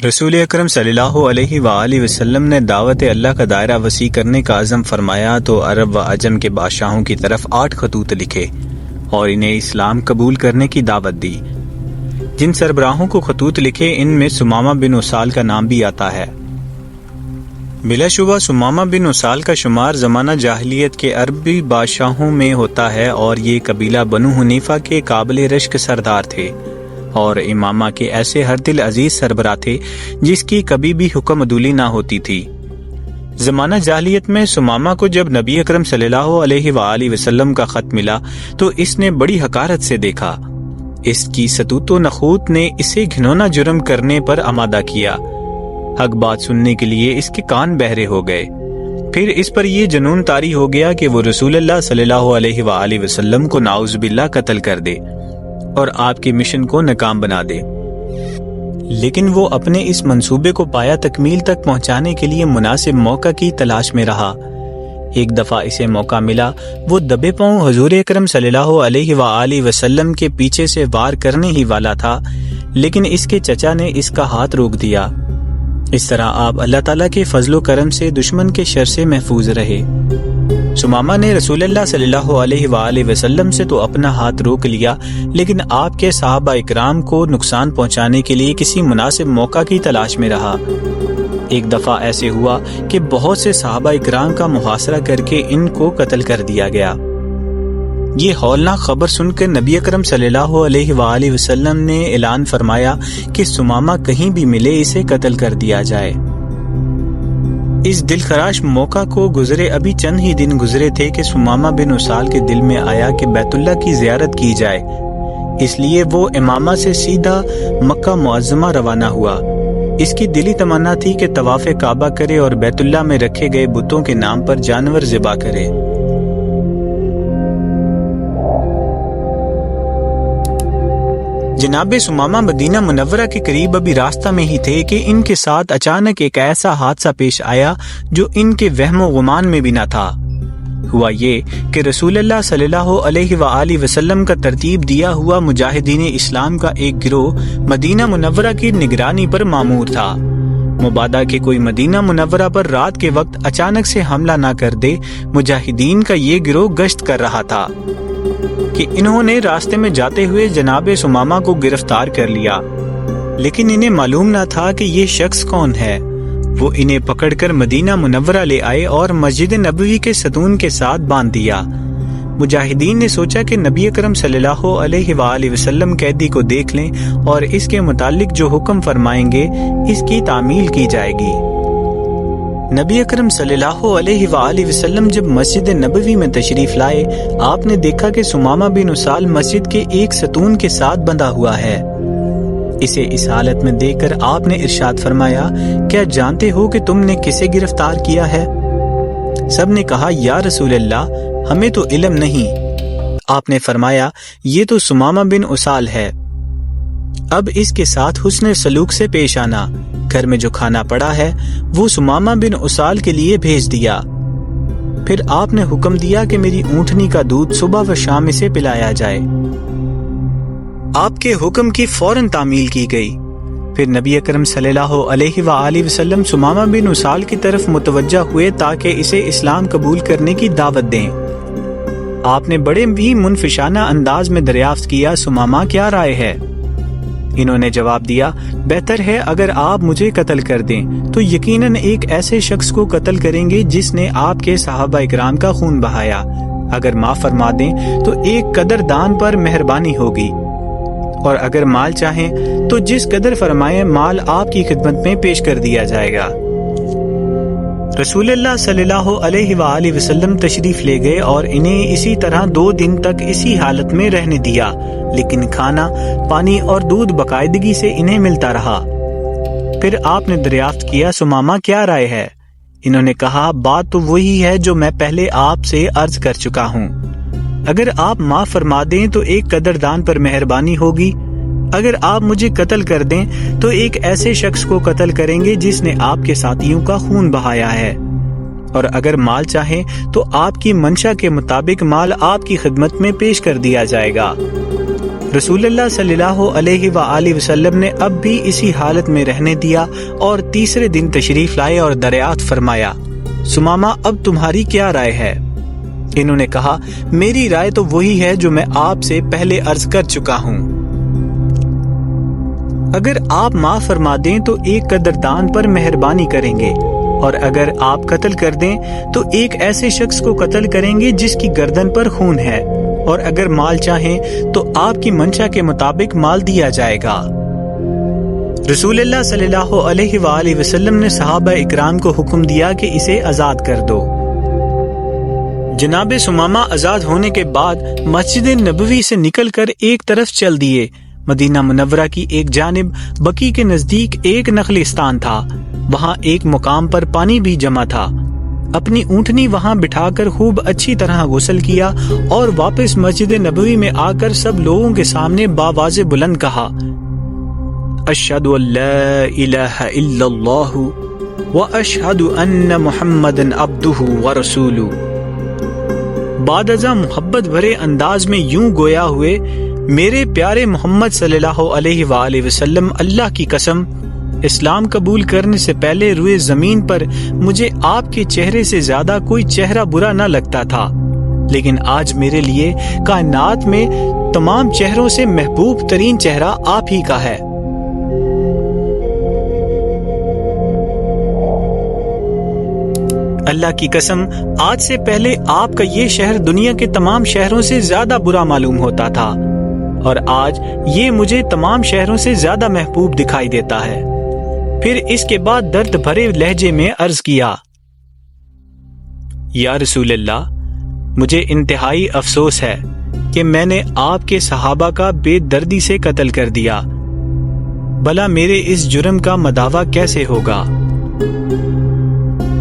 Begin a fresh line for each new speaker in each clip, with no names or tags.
رسول اکرم صلی اللہ علیہ وآلہ وسلم نے دعوت اللہ کا دائرہ وسیع کرنے کا عزم فرمایا تو عرب و عجم کے بادشاہوں کی طرف 8 خطوط لکھے اور انہیں اسلام قبول کرنے کی دعوت دی۔ جن سربراہوں کو خطوط لکھے ان میں سمامہ بن اسال کا نام بھی آتا ہے۔ بلا شبہ سمامہ بن اسال کا شمار زمانہ جاہلیت کے عربی بادشاہوں میں ہوتا ہے اور یہ قبیلہ بنو حنیفہ کے قابل رشک سردار تھے اور امامہ کے ایسے ہر دل عزیز سربراہ تھے جس کی کبھی بھی حکم عدولی نہ ہوتی تھی۔ زمانہ جاہلیت میں سمامہ کو جب نبی اکرم صلی اللہ علیہ وآلہ وسلم کا خط ملا تو اس نے بڑی حقارت سے دیکھا۔ اس کی ستوت و نخوت نے اسے گھنونا جرم کرنے پر آمادہ کیا۔ حق بات سننے کے لیے اس کے کان بہرے ہو گئے۔ پھر اس پر یہ جنون طاری ہو گیا کہ وہ رسول اللہ صلی اللہ علیہ وآلہ وسلم کو نعوذ باللہ قتل کر دے اور آپ کے مشن کو ناکام بنا دے، لیکن وہ اپنے اس منصوبے کو پایا تکمیل تک پہنچانے کے لیے مناسب موقع کی تلاش میں رہا۔ ایک دفعہ اسے موقع ملا، وہ دبے پاؤں حضور اکرم صلی اللہ علیہ وآلہ وسلم کے پیچھے سے وار کرنے ہی والا تھا، لیکن اس کے چچا نے اس کا ہاتھ روک دیا۔ اس طرح آپ اللہ تعالیٰ کے فضل و کرم سے دشمن کے شر سے محفوظ رہے۔ سمامہ نے رسول اللہ صلی اللہ علیہ وآلہ وسلم سے تو اپنا ہاتھ روک لیا، لیکن آپ کے صحابہ اکرام کو نقصان پہنچانے کے لیے کسی مناسب موقع کی تلاش میں رہا۔ ایک دفعہ ایسے ہوا کہ بہت سے صحابہ اکرام کا محاصرہ کر کے ان کو قتل کر دیا گیا۔ یہ ہولناک خبر سن کر نبی اکرم صلی اللہ علیہ وآلہ وسلم نے اعلان فرمایا کہ سمامہ کہیں بھی ملے اسے قتل کر دیا جائے۔ اس دلخراش موقع کو گزرے ابھی چند ہی دن گزرے تھے کہ سمامہ بن اسال کے دل میں آیا کہ بیت اللہ کی زیارت کی جائے، اس لیے وہ امامہ سے سیدھا مکہ معظمہ روانہ ہوا۔ اس کی دلی تمنا تھی کہ طواف کعبہ کرے اور بیت اللہ میں رکھے گئے بتوں کے نام پر جانور ذبح کرے۔ جناب سمامہ مدینہ منورہ کے قریب ابھی راستہ میں ہی تھے کہ ان کے ساتھ اچانک ایک ایسا حادثہ پیش آیا جو ان کے وہم و گمان میں بھی نہ تھا۔ ہوا یہ کہ رسول اللہ صلی اللہ علیہ وآلہ وسلم کا ترتیب دیا ہوا مجاہدین اسلام کا ایک گروہ مدینہ منورہ کی نگرانی پر مامور تھا۔ مبادا کہ کوئی مدینہ منورہ پر رات کے وقت اچانک سے حملہ نہ کر دے، مجاہدین کا یہ گروہ گشت کر رہا تھا کہ انہوں نے راستے میں جاتے ہوئے جناب سمامہ کو گرفتار کر لیا، لیکن انہیں معلوم نہ تھا کہ یہ شخص کون ہے۔ وہ انہیں پکڑ کر مدینہ منورہ لے آئے اور مسجد نبوی کے ستون کے ساتھ باندھ دیا۔ مجاہدین نے سوچا کہ نبی اکرم صلی اللہ علیہ وآلہ وسلم قیدی کو دیکھ لیں اور اس کے متعلق جو حکم فرمائیں گے اس کی تعمیل کی جائے گی۔ نبی اکرم صلی اللہ علیہ وآلہ وسلم جب مسجد نبوی میں تشریف لائے، آپ نے دیکھا کہ سمامہ بن اسال مسجد کے ایک ستون کے ساتھ بندھا ہوا ہے۔ اسے اس حالت میں دیکھ کر آپ نے ارشاد فرمایا، کیا جانتے ہو کہ تم نے کسے گرفتار کیا ہے؟ سب نے کہا، یا رسول اللہ، ہمیں تو علم نہیں۔ آپ نے فرمایا، یہ تو سمامہ بن اسال ہے، اب اس کے ساتھ حسن سلوک سے پیش آنا۔ گھر میں جو کھانا پڑا ہے وہ سمامہ بن اسال کے لیے بھیج دیا۔ پھر آپ نے حکم دیا کہ میری اونٹنی کا دودھ صبح و شام اسے پلایا جائے۔ آپ کے حکم کی فوراً تعمیل کی گئی۔ پھر نبی اکرم صلی اللہ علیہ وآلہ وسلم سمامہ بن اسال کی طرف متوجہ ہوئے تاکہ اسے اسلام قبول کرنے کی دعوت دیں۔ آپ نے بڑے بھی منفشانہ انداز میں دریافت کیا، سمامہ کیا رائے ہے؟ انہوں نے جواب دیا، بہتر ہے اگر آپ مجھے قتل کر دیں تو یقیناً ایک ایسے شخص کو قتل کریں گے جس نے آپ کے صحابہ اکرام کا خون بہایا۔ اگر معاف فرما دیں تو ایک قدردان پر مہربانی ہوگی، اور اگر مال چاہیں تو جس قدر فرمائیں مال آپ کی خدمت میں پیش کر دیا جائے گا۔ رسول اللہ صلی اللہ علیہ وآلہ وسلم تشریف لے گئے اور انہیں اسی طرح 2 دن تک اسی حالت میں رہنے دیا، لیکن کھانا، پانی اور دودھ باقاعدگی سے انہیں ملتا رہا۔ پھر آپ نے دریافت کیا، سمامہ کیا رائے ہے؟ انہوں نے کہا، بات تو وہی ہے جو میں پہلے آپ سے عرض کر چکا ہوں۔ اگر آپ معاف فرما دیں تو ایک قدردان پر مہربانی ہوگی، اگر آپ مجھے قتل کر دیں تو ایک ایسے شخص کو قتل کریں گے جس نے آپ کے ساتھیوں کا خون بہایا ہے، اور اگر مال چاہیں تو آپ کی منشا کے مطابق مال آپ کی خدمت میں پیش کر دیا جائے گا۔ رسول اللہ صلی اللہ علیہ وآلہ وسلم نے اب بھی اسی حالت میں رہنے دیا اور تیسرے دن تشریف لائے اور دریافت فرمایا، سمامہ اب تمہاری کیا رائے ہے؟ انہوں نے کہا، میری رائے تو وہی ہے جو میں آپ سے پہلے عرض کر چکا ہوں۔ اگر آپ معاف فرما دیں تو ایک قدردان پر مہربانی کریں گے، اور اگر آپ قتل کر دیں تو ایک ایسے شخص کو قتل کریں گے جس کی گردن پر خون ہے، اور اگر مال چاہیں تو آپ کی منشا کے مطابق مال دیا جائے گا۔ رسول اللہ صلی اللہ علیہ وآلہ وسلم نے صحابہ اکرام کو حکم دیا کہ اسے آزاد کر دو۔ جناب ثمامہ آزاد ہونے کے بعد مسجد نبوی سے نکل کر ایک طرف چل دیے۔ مدینہ منورہ کی ایک جانب بقیع کے نزدیک ایک نخلستان تھا، وہاں ایک مقام پر پانی بھی جمع تھا۔ اپنی اونٹنی وہاں بٹھا کر خوب اچھی طرح غسل کیا اور واپس مسجد نبوی میں آ کر سب لوگوں کے سامنے باواز بلند کہا، اشہد ان لا الہ الا اللہ واشہد ان محمدا عبدہ ورسولہ۔ بعد ازاں محبت بھرے انداز میں یوں گویا ہوئے، میرے پیارے محمد صلی اللہ علیہ وآلہ وسلم، اللہ کی قسم، اسلام قبول کرنے سے پہلے روئے زمین پر مجھے آپ کے چہرے سے زیادہ کوئی چہرہ برا نہ لگتا تھا، لیکن آج میرے لیے کائنات میں تمام چہروں سے محبوب ترین چہرہ آپ ہی کا ہے۔ اللہ کی قسم، آج سے پہلے آپ کا یہ شہر دنیا کے تمام شہروں سے زیادہ برا معلوم ہوتا تھا، اور آج یہ مجھے تمام شہروں سے زیادہ محبوب دکھائی دیتا ہے۔ پھر اس کے بعد درد بھرے لہجے میں عرض کیا، یا رسول اللہ، مجھے انتہائی افسوس ہے کہ میں نے آپ کے صحابہ کا بے دردی سے قتل کر دیا، بھلا میرے اس جرم کا مداوع کیسے ہوگا؟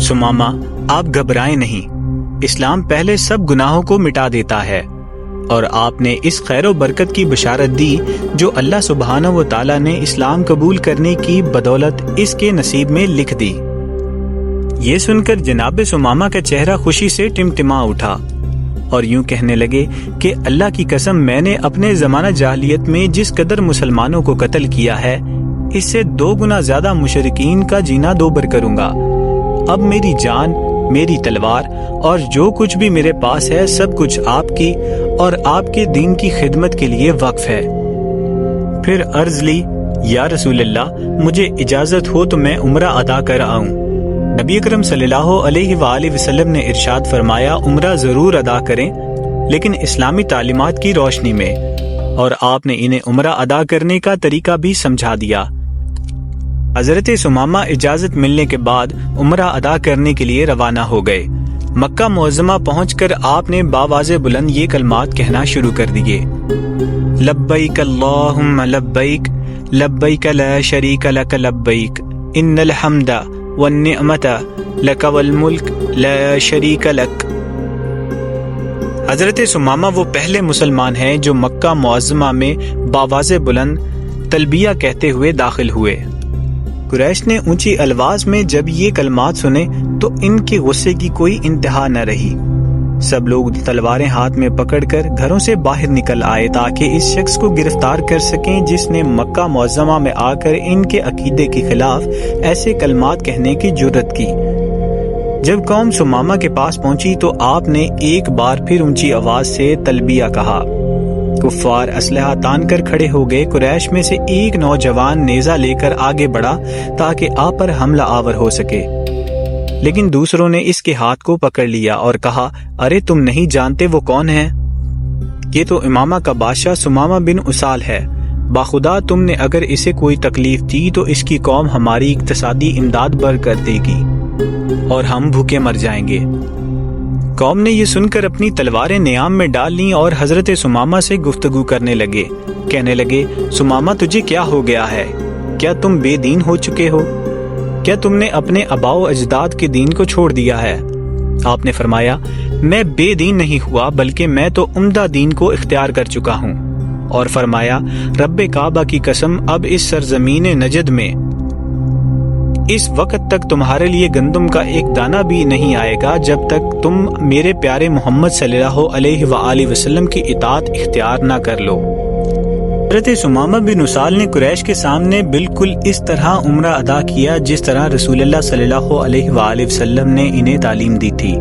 ثمامہ، آپ گھبرائیں نہیں، اسلام پہلے سب گناہوں کو مٹا دیتا ہے، اور آپ نے اس خیر و برکت کی بشارت دی جو اللہ سبحانہ و تعالیٰ نے اسلام قبول کرنے کی بدولت اس کے نصیب میں لکھ دی۔ یہ سن کر جناب ثمامہ کا چہرہ خوشی سے ٹمٹما اٹھا اور یوں کہنے لگے کہ اللہ کی قسم، میں نے اپنے زمانہ جاہلیت میں جس قدر مسلمانوں کو قتل کیا ہے، اس سے 2 گنا زیادہ مشرکین کا جینا دوبر کروں گا۔ اب میری جان، میری تلوار اور جو کچھ بھی میرے پاس ہے، سب کچھ آپ کی اور آپ کے دین کی خدمت کے لیے وقف ہے۔ پھر عرض لی، یا رسول اللہ، مجھے اجازت ہو تو میں عمرہ ادا کر آؤں۔ نبی اکرم صلی اللہ علیہ وآلہ وسلم نے ارشاد فرمایا، عمرہ ضرور ادا کریں، لیکن اسلامی تعلیمات کی روشنی میں، اور آپ نے انہیں عمرہ ادا کرنے کا طریقہ بھی سمجھا دیا۔ حضرت ثمامہ اجازت ملنے کے بعد عمرہ ادا کرنے کے لیے روانہ ہو گئے۔ مکہ معظمہ پہنچ کر آپ نے باواز بلند یہ کلمات کہنا شروع کر دیے، لبیک اللہم لبیک، لبیک لا شریک لک لبیک، ان الحمد والنعمت لک والملک لا شریک لک۔ حضرت ثمامہ وہ پہلے مسلمان ہیں جو مکہ معظمہ میں باواز بلند تلبیہ کہتے ہوئے داخل ہوئے۔ قریش نے اونچی الفاظ میں جب یہ کلمات سنے تو ان کے غصے کی کوئی انتہا نہ رہی۔ سب لوگ تلواریں ہاتھ میں پکڑ کر گھروں سے باہر نکل آئے تاکہ اس شخص کو گرفتار کر سکیں جس نے مکہ معظمہ میں آ کر ان کے عقیدے کے خلاف ایسے کلمات کہنے کی جرأت کی۔ جب قوم ثمامہ کے پاس پہنچی تو آپ نے ایک بار پھر اونچی آواز سے تلبیہ کہا۔ کفار اسلحہ تان کر کھڑے ہو گئے۔ قریش میں سے ایک نوجوان نیزہ لے کر آگے بڑھا تاکہ آپ پر حملہ آور ہو سکے، لیکن دوسروں نے اس کے ہاتھ کو پکڑ لیا اور کہا، ارے تم نہیں جانتے وہ کون ہے؟ یہ تو امامہ کا بادشاہ ثمامہ بن اسال ہے۔ باخدا تم نے اگر اسے کوئی تکلیف دی تو اس کی قوم ہماری اقتصادی امداد بر کر دے گی اور ہم بھوکے مر جائیں گے۔ قوم نے یہ سن کر اپنی تلواریں نیام میں ڈال لیں اور حضرت ثمامہ سے گفتگو کرنے لگے۔ کہنے لگے، ثمامہ تجھے کیا ہو گیا ہے؟ کیا تم بے دین ہو چکے ہو؟ کیا تم نے اپنے آباء و اجداد کے دین کو چھوڑ دیا ہے؟ آپ نے فرمایا، میں بے دین نہیں ہوا بلکہ میں تو عمدہ دین کو اختیار کر چکا ہوں، اور فرمایا، رب کعبہ کی قسم، اب اس سرزمین نجد میں اس وقت تک تمہارے لیے گندم کا ایک دانہ بھی نہیں آئے گا جب تک تم میرے پیارے محمد صلی اللہ علیہ وآلہ وسلم کی اطاعت اختیار نہ کر لو۔ حضرت سمامہ بن اسال نے قریش کے سامنے بالکل اس طرح عمرہ ادا کیا جس طرح رسول اللہ صلی اللہ علیہ وآلہ وسلم نے انہیں تعلیم دی تھی۔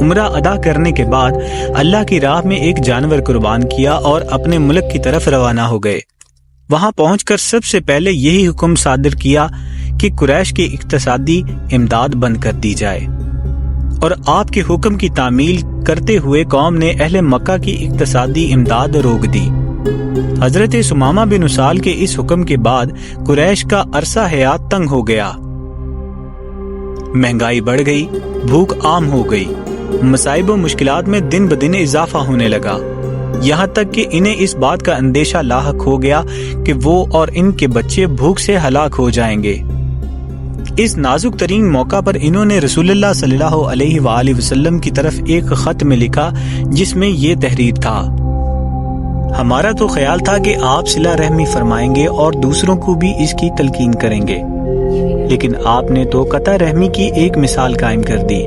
عمرہ ادا کرنے کے بعد اللہ کی راہ میں ایک جانور قربان کیا اور اپنے ملک کی طرف روانہ ہو گئے۔ وہاں پہنچ کر سب سے پہلے یہی حکم صادر کیا کہ قریش کی اقتصادی امداد بند کر دی جائے، اور آپ کے حکم کی تعمیل کرتے ہوئے قوم نے اہل مکہ کی اقتصادی امداد روک دی۔ حضرت سمامہ بن اسال کے اس حکم کے بعد قریش کا عرصہ حیات تنگ ہو گیا، مہنگائی بڑھ گئی، بھوک عام ہو گئی، مصائب و مشکلات میں دن بدن اضافہ ہونے لگا، یہاں تک کہ انہیں اس بات کا اندیشہ لاحق ہو گیا کہ وہ اور ان کے بچے بھوک سے ہلاک ہو جائیں گے۔ اس نازک ترین موقع پر انہوں نے رسول اللہ صلی اللہ علیہ وآلہ وسلم کی طرف ایک خط میں لکھا جس میں یہ تحریر تھا: ہمارا تو خیال تھا کہ آپ صلہ رحمی فرمائیں گے اور دوسروں کو بھی اس کی تلقین کریں گے، لیکن آپ نے تو قطع رحمی کی ایک مثال قائم کر دی،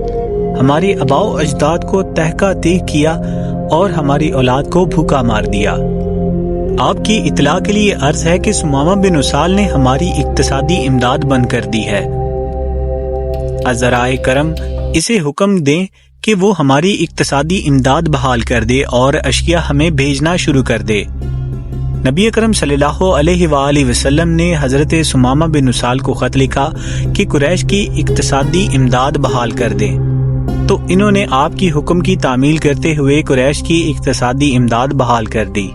ہمارے آباء و اجداد کو تہکا تیگ کیا اور ہماری اولاد کو بھوکا مار دیا۔ آپ کی اطلاع کے لیے عرض ہے کہ سمامہ بن اسال نے ہماری اقتصادی امداد بند کر دی ہے، ذرائع کرم اسے حکم دیں کہ وہ ہماری اقتصادی امداد بحال کر دے اور اشیاء ہمیں بھیجنا شروع کر دے۔ نبی اکرم صلی اللہ علیہ وآلہ وسلم نے حضرت سمامہ بن اسال کو خط لکھا کہ قریش کی اقتصادی امداد بحال کر دیں، تو انہوں نے آپ کی حکم کی تعمیل کرتے ہوئے قریش کی اقتصادی امداد بحال کر دی۔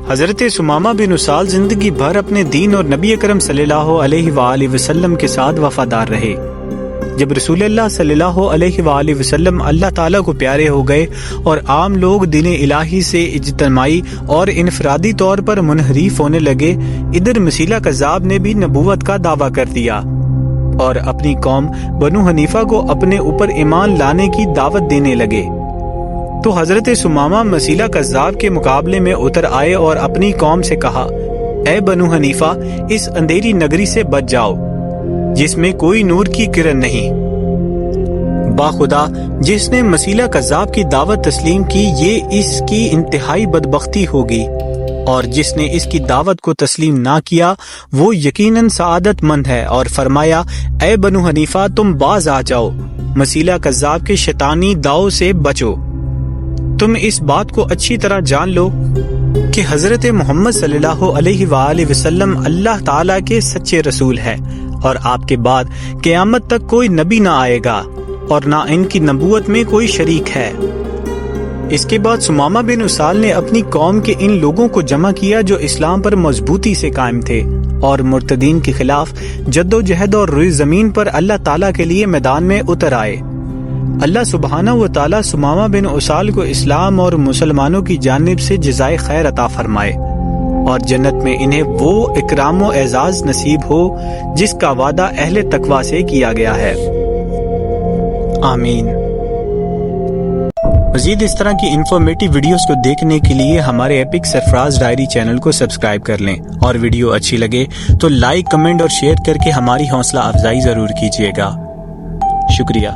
حضرت سمامہ بن اسال زندگی بھر اپنے دین اور نبی اکرم صلی اللہ علیہ وآلہ وسلم کے ساتھ وفادار رہے۔ جب رسول اللہ صلی اللہ علیہ وآلہ وسلم اللہ تعالیٰ کو پیارے ہو گئے اور عام لوگ دین الہی سے اجتماعی اور انفرادی طور پر منحرف ہونے لگے، ادھر مسیلہ کذاب نے بھی نبوت کا دعویٰ کر دیا اور اپنی قوم بنو حنیفہ کو اپنے اوپر ایمان لانے کی دعوت دینے لگے۔ تو حضرت سمامہ مسیلہ کذاب کے مقابلے میں اتر آئے اور اپنی قوم سے کہا: اے بنو حنیفہ، اس اندھیری نگری سے بچ جاؤ جس میں کوئی نور کی کرن نہیں۔ باخدا جس نے مسیلہ کذاب کی دعوت تسلیم کی، یہ اس کی انتہائی بدبختی ہوگی، اور جس نے اس کی دعوت کو تسلیم نہ کیا وہ یقیناً سعادت مند ہے۔ اور فرمایا: اے بنو حنیفہ، تم باز آ جاؤ، مسیلہ کذاب کے شیطانی داؤ سے بچو۔ تم اس بات کو اچھی طرح جان لو کہ حضرت محمد صلی اللہ علیہ وآلہ وسلم اللہ تعالیٰ کے سچے رسول ہے، اور آپ کے بعد قیامت تک کوئی نبی نہ آئے گا اور نہ ان کی نبوت میں کوئی شریک ہے۔ اس کے بعد سمامہ بن اسال نے اپنی قوم کے ان لوگوں کو جمع کیا جو اسلام پر مضبوطی سے قائم تھے اور مرتدین کے خلاف جد و جہد اور روئے زمین پر اللہ تعالیٰ کے لیے میدان میں اتر آئے۔ اللہ سبحانہ و تعالیٰ سمامہ بن اسال کو اسلام اور مسلمانوں کی جانب سے جزائے خیر عطا فرمائے، اور جنت میں انہیں وہ اکرام و اعزاز نصیب ہو جس کا وعدہ اہل تقویٰ سے کیا گیا ہے۔ آمین۔ مزید اس طرح کی انفارمیٹیو ویڈیوز کو دیکھنے کے لیے ہمارے ایپک سرفراز ڈائری چینل کو سبسکرائب کر لیں، اور ویڈیو اچھی لگے تو لائک، کمنٹ اور شیئر کر کے ہماری حوصلہ افزائی ضرور کیجیے گا۔ شکریہ۔